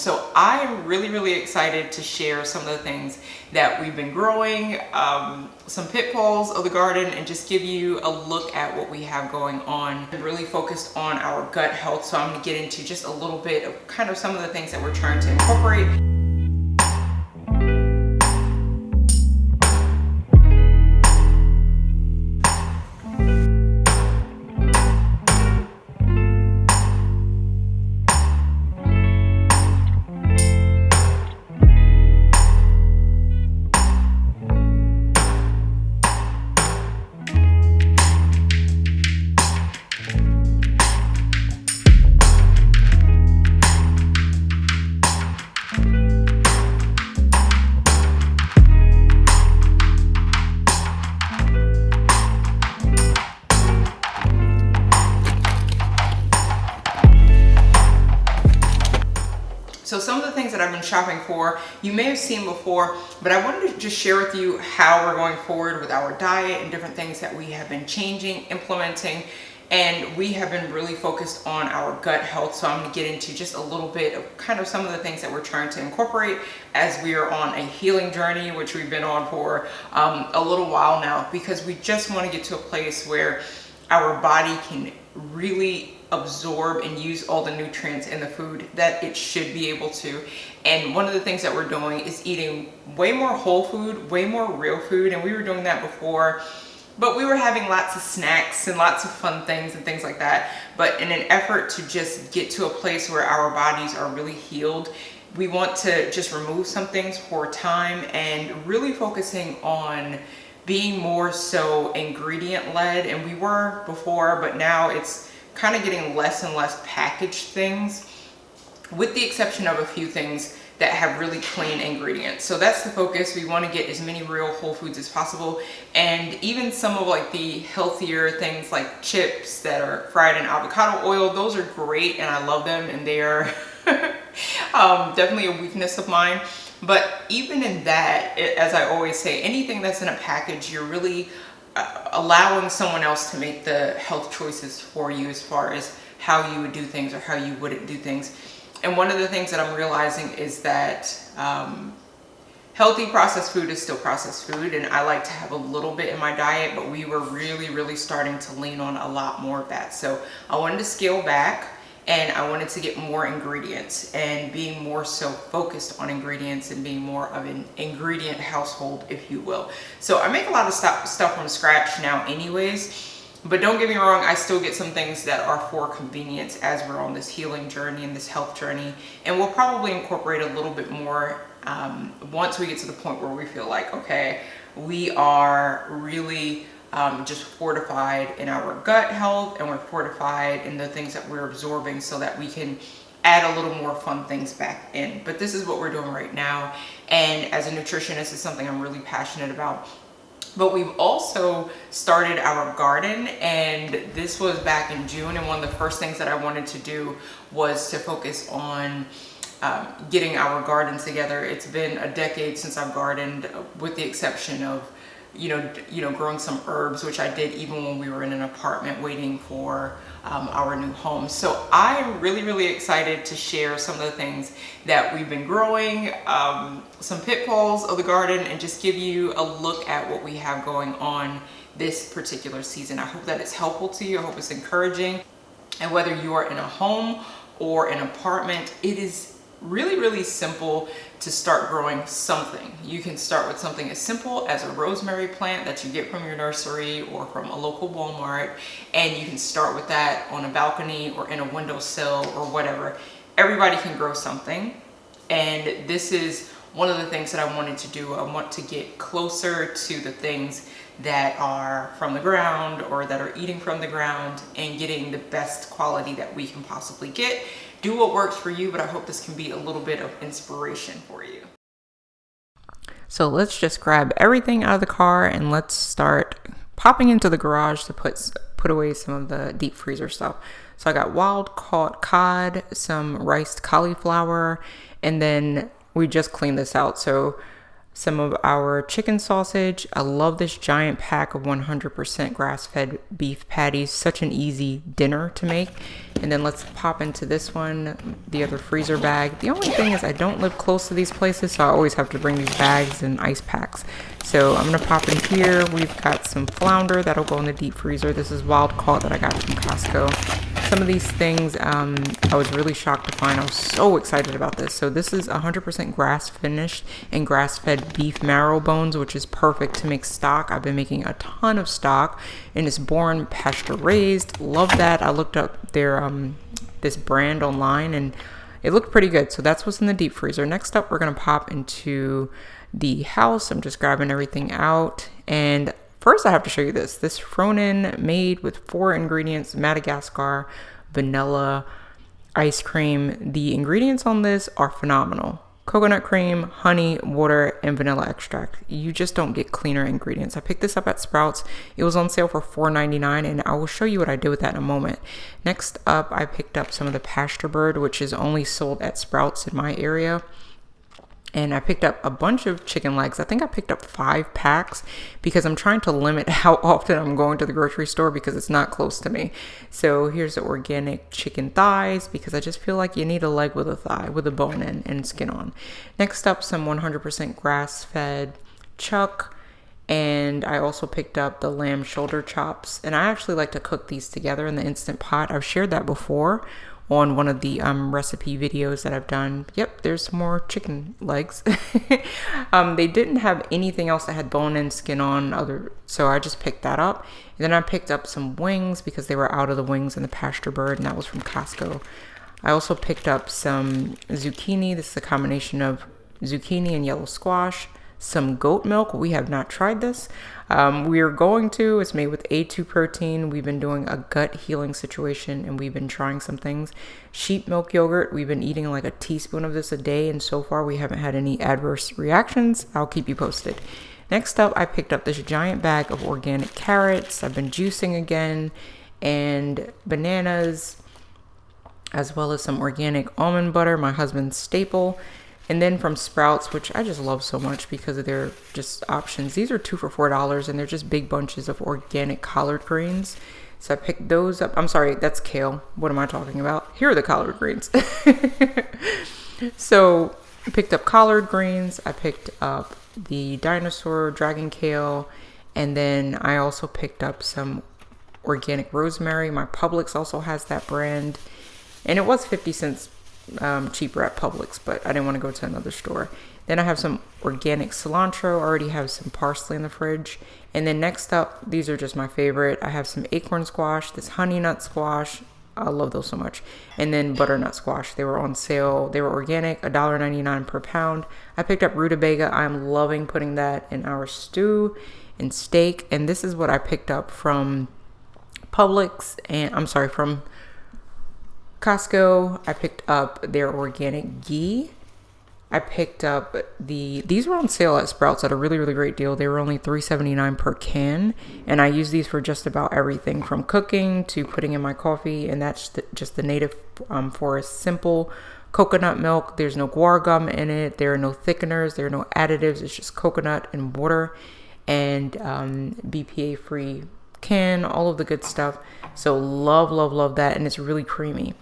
So I'm really excited to share some of the things that we've been growing, some pitfalls of the garden, and just give you a look at what we have going on. I'm really focused on our gut health, so I'm going to get into just a little bit of kind of some of the things that we're trying to incorporate. So some of the things that I've been shopping for, you may have seen before, but I wanted to just share with you how we're going forward with our diet and different things that we have been changing, implementing, and we have been really focused on our gut health. So I'm going to get into just a little bit of kind of some of the things that we're trying to incorporate as we are on a healing journey, which we've been on for a little while now, because we just want to get to a place where our body can really absorb and use all the nutrients in the food that it should be able to. And one of the things that we're doing is eating way more whole food, way more real food. And we were doing that before, but we were having lots of snacks and lots of fun things and things like that. But in an effort to just get to a place where our bodies are really healed, we want to just remove some things for time and really focusing on being more so ingredient led. And we were before, but now it's kind of getting less and less packaged things, with the exception of a few things that have really clean ingredients. So that's the focus. We want to get as many real whole foods as possible, and even some of like the healthier things like chips that are fried in avocado oil, those are great and I love them, and they are definitely a weakness of mine. But even in that, as I always say, anything that's in a package, you're really allowing someone else to make the health choices for you as far as how you would do things or how you wouldn't do things. And one of the things that I'm realizing is that healthy processed food is still processed food, and I like to have a little bit in my diet, but we were really starting to lean on a lot more of that. So I wanted to scale back, and I wanted to get more ingredients and being more so focused on ingredients and being more of an ingredient household, if you will. So I make a lot of stuff from scratch now anyways, but don't get me wrong, I still get some things that are for convenience as we're on this healing journey and this health journey. And we'll probably incorporate a little bit more once we get to the point where we feel like, okay, we are really just fortified in our gut health, and we're fortified in the things that we're absorbing, so that we can add a little more fun things back in. But this is what we're doing right now, and as a nutritionist, it's something I'm really passionate about. But we've also started our garden, and this was back in June, and one of the first things that I wanted to do was to focus on getting our garden together. It's been a decade since I've gardened, with the exception of you know, growing some herbs, which I did even when we were in an apartment waiting for our new home. So I'm really excited to share some of the things that we've been growing, some pitfalls of the garden, and just give you a look at what we have going on this particular season. I hope that it's helpful to you. I hope it's encouraging. And whether you are in a home or an apartment, it is really simple to start growing something. You can start with something as simple as a rosemary plant that you get from your nursery or from a local Walmart, and you can start with that on a balcony or in a windowsill or whatever. Everybody can grow something, and this is one of the things that I wanted to do. I want to get closer to the things that are from the ground or that are eating from the ground and getting the best quality that we can possibly get. Do what works for you, but I hope this can be a little bit of inspiration for you. So let's just grab everything out of the car and let's start popping into the garage to put away some of the deep freezer stuff. So I got wild caught cod, some riced cauliflower, and then we just cleaned this out. So some of our chicken sausage. I love this giant pack of 100% grass-fed beef patties. Such an easy dinner to make. And then let's pop into this one, the other freezer bag. The only thing is I don't live close to these places, so I always have to bring these bags and ice packs. So I'm gonna pop in here. We've got some flounder that'll go in the deep freezer. This is wild caught that I got from Costco. Some of these things I was really shocked to find. I was so excited about this. So this is 100% grass finished and grass fed beef marrow bones, which is perfect to make stock. I've been making a ton of stock, and it's born pasture raised. Love that. I looked up their this brand online and it looked pretty good. So that's what's in the deep freezer. Next up, we're gonna pop into the house. I'm just grabbing everything out, and first, I have to show you this. This Fronin made with 4 ingredients, Madagascar, vanilla, ice cream. The ingredients on this are phenomenal. Coconut cream, honey, water, and vanilla extract. You just don't get cleaner ingredients. I picked this up at Sprouts. It was on sale for $4.99, and I will show you what I did with that in a moment. Next up, I picked up some of the Pasture Bird, which is only sold at Sprouts in my area. And I picked up a bunch of chicken legs. I think I picked up 5 packs because I'm trying to limit how often I'm going to the grocery store because it's not close to me. So here's the organic chicken thighs because I just feel like you need a leg with a thigh, with a bone in and skin on. Next up, some 100% grass-fed chuck. And I also picked up the lamb shoulder chops. And I actually like to cook these together in the Instant Pot. I've shared that before on one of the recipe videos that I've done. Yep, there's some more chicken legs. They didn't have anything else that had bone and skin on, so I just picked that up. And then I picked up some wings because they were out of the wings in the Pasture Bird, and that was from Costco. I also picked up some zucchini. This is a combination of zucchini and yellow squash. Some goat milk. We have not tried this. We are going to. It's made with A2 protein. We've been doing a gut healing situation and we've been trying some things. Sheep milk yogurt. We've been eating like a teaspoon of this a day, and so far we haven't had any adverse reactions. I'll keep you posted. Next up, I picked up this giant bag of organic carrots. I've been juicing again, and bananas, as well as some organic almond butter, my husband's staple. And then from Sprouts, which I just love so much because of their just options. These are 2 for $4, and they're just big bunches of organic collard greens. So I picked those up. I'm sorry, that's kale. What am I talking about? Here are the collard greens. So I picked up collard greens. I picked up the dinosaur dragon kale. And then I also picked up some organic rosemary. My Publix also has that brand. And it was 50 cents cheaper at Publix, but I didn't want to go to another store. Then I have some organic cilantro. I already have some parsley in the fridge. And then next up, these are just my favorite. I have some acorn squash, this honey nut squash. I love those so much. And then butternut squash. They were on sale. They were organic, $1.99 per pound. I picked up rutabaga. I'm loving putting that in our stew and steak. And this is what I picked up from Publix, and from Costco. I picked up their organic ghee. I picked up these were on sale at Sprouts at a really, really great deal. They were only $3.79 per can. And I use these for just about everything from cooking to putting in my coffee. And that's just the native forest simple coconut milk. There's no guar gum in it. There are no thickeners. There are no additives. It's just coconut and water and BPA free can, all of the good stuff. So love, love, love that. And it's really creamy.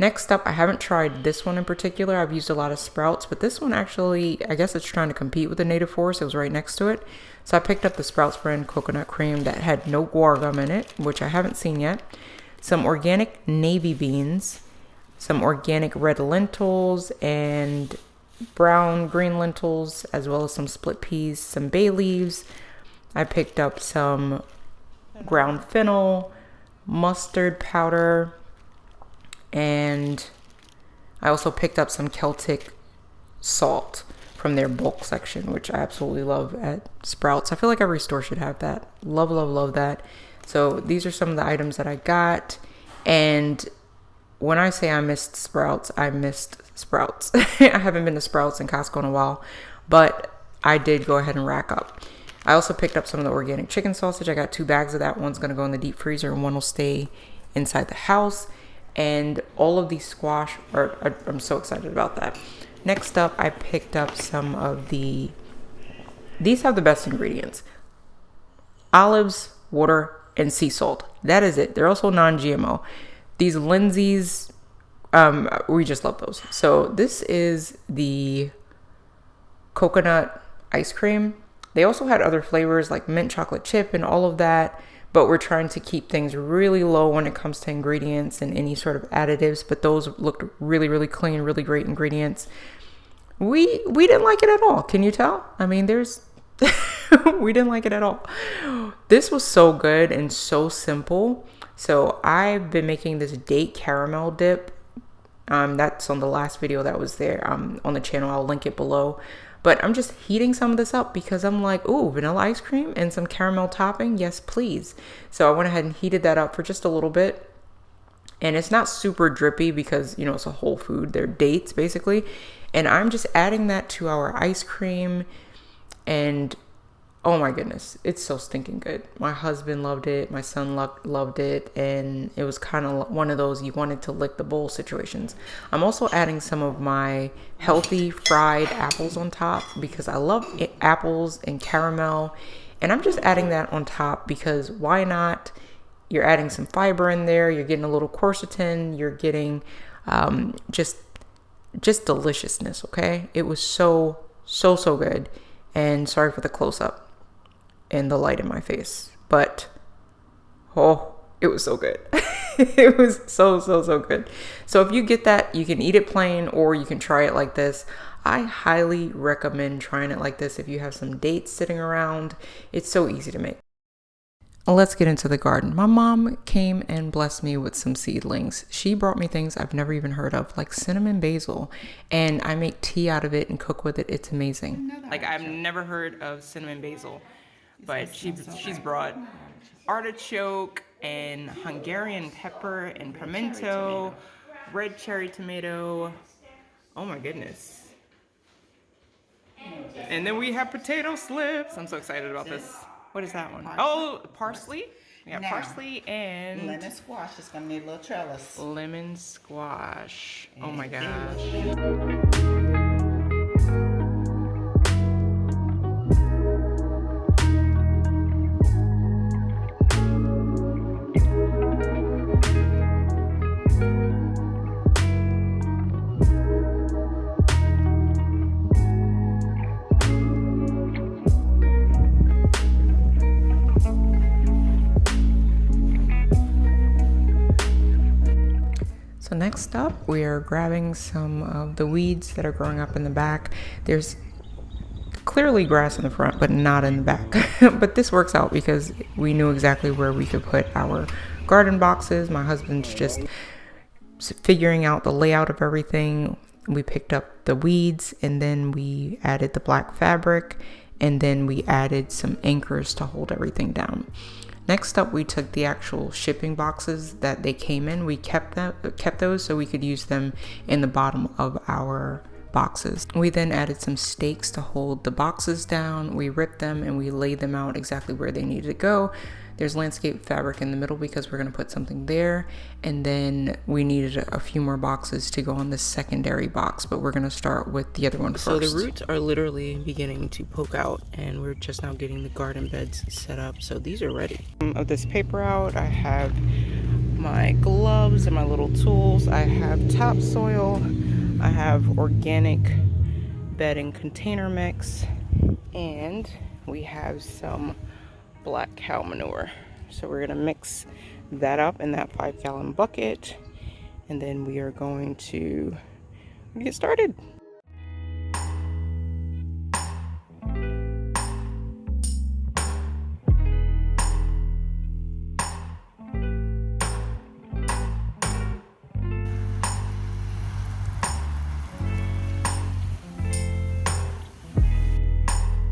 Next up, I haven't tried this one in particular. I've used a lot of Sprouts, but this one actually, I guess it's trying to compete with the Native Forest. It was right next to it. So I picked up the Sprouts brand coconut cream that had no guar gum in it, which I haven't seen yet. Some organic navy beans, some organic red lentils and green lentils, as well as some split peas, some bay leaves. I picked up some ground fennel, mustard powder, and I also picked up some Celtic salt from their bulk section, which I absolutely love at Sprouts. I feel like every store should have that. Love, love, love that. So these are some of the items that I got. And when I say I missed Sprouts, I missed Sprouts. I haven't been to Sprouts and Costco in a while, but I did go ahead and rack up. I also picked up some of the organic chicken sausage. I got 2 bags of that. One's going to go in the deep freezer and one will stay inside the house. And all of these squash, I'm so excited about that. Next up, I picked up some of the These have the best ingredients: olives, water, and sea salt. That is it. They're also non-GMO. These Lindsay's, we just love those. So this is the coconut ice cream. They also had other flavors like mint chocolate chip and all of that, but we're trying to keep things really low when it comes to ingredients and any sort of additives. But those looked really, really clean, really great ingredients. We didn't like it at all. Can you tell? I mean, we didn't like it at all. This was so good and so simple. So I've been making this date caramel dip. That's on the last video that was there on the channel. I'll link it below. But I'm just heating some of this up because I'm like, ooh, vanilla ice cream and some caramel topping. Yes, please. So I went ahead and heated that up for just a little bit. And it's not super drippy because, you know, it's a whole food. They're dates basically. And I'm just adding that to our ice cream. And oh my goodness, it's so stinking good. My husband loved it. My son loved it. And it was kind of one of those you wanted to lick the bowl situations. I'm also adding some of my healthy fried apples on top because I love apples and caramel. And I'm just adding that on top because why not? You're adding some fiber in there. You're getting a little quercetin. You're getting just deliciousness, okay? It was so good. And sorry for the close-up and the light in my face, but oh, it was so good. It was so good. So if you get that, you can eat it plain or you can try it like this. I highly recommend trying it like this if you have some dates sitting around. It's so easy to make. Let's get into the garden. My mom came and blessed me with some seedlings. She brought me things I've never even heard of, like cinnamon basil, and I make tea out of it and cook with it. It's amazing. Like, I've never heard of cinnamon basil, but she's brought artichoke and Hungarian pepper and pimento, red cherry tomato. Oh my goodness. And then we have potato slips. I'm so excited about this. What is that one? Oh, parsley. We got parsley and lemon squash. It's gonna need a little trellis. Lemon squash. Oh my gosh. So next up, we are grabbing some of the weeds that are growing up in the back. There's clearly grass in the front, but not in the back. But this works out because we knew exactly where we could put our garden boxes. My husband's just figuring out the layout of everything. We picked up the weeds and then we added the black fabric and then we added some anchors to hold everything down. Next up, we took the actual shipping boxes that they came in. We kept those so we could use them in the bottom of our boxes. We then added some stakes to hold the boxes down. We ripped them and we laid them out exactly where they needed to go. There's landscape fabric in the middle because we're going to put something there. And then we needed a few more boxes to go on this secondary box, but we're going to start with the other one first. So the roots are literally beginning to poke out and we're just now getting the garden beds set up. So these are ready. Of this paper out, I have my gloves and my little tools. I have topsoil. I have organic bed and container mix. And we have some black cow manure. So we're going to mix that up in that 5-gallon bucket and then we are going to get started.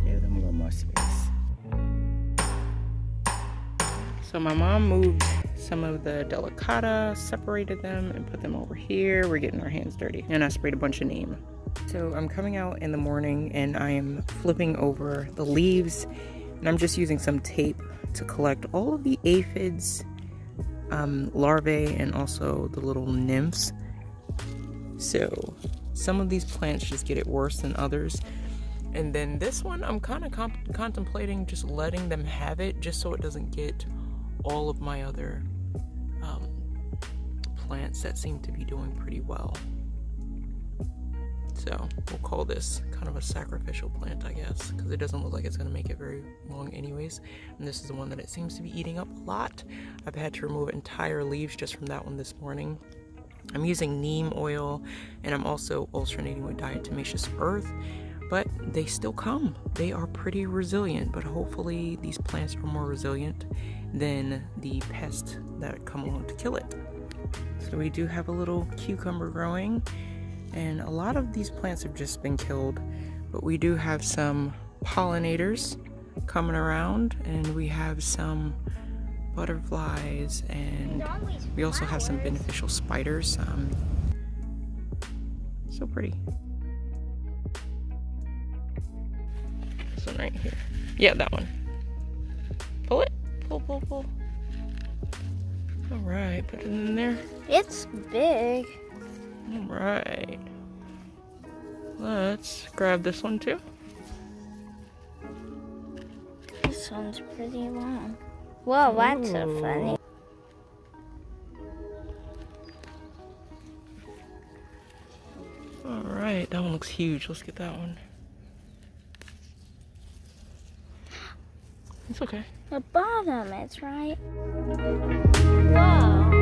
Give them a little more space. So my mom moved some of the delicata, separated them and put them over here. We're getting our hands dirty. And I sprayed a bunch of neem. So I'm coming out in the morning and I am flipping over the leaves and I'm just using some tape to collect all of the aphids, larvae, and also the little nymphs. So some of these plants just get it worse than others. And then this one, I'm kind of contemplating just letting them have it, just so it doesn't get all of my other plants that seem to be doing pretty well. So we'll call this kind of a sacrificial plant, I guess, because it doesn't look like it's going to make it very long anyways. And this is the one that it seems to be eating up a lot. I've had to remove entire leaves just from that one this morning. I'm using neem oil, and I'm also alternating with diatomaceous earth, but they still come. They are pretty resilient, but hopefully these plants are more resilient than the pests that come along to kill it. So we do have a little cucumber growing, and a lot of these plants have just been killed, but we do have some pollinators coming around, and we have some butterflies, and we also have some beneficial spiders. So pretty. This one right here. Yeah, that one. Pull it. Pull. All right, put it in there. It's big. All right. Let's grab this one too. This one's pretty long. Whoa, that's so funny. All right, that one looks huge. Let's get that one. It's okay. The bottom is right. Whoa.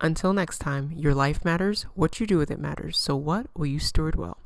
Until next time, your life matters, what you do with it matters. So what will you steward well?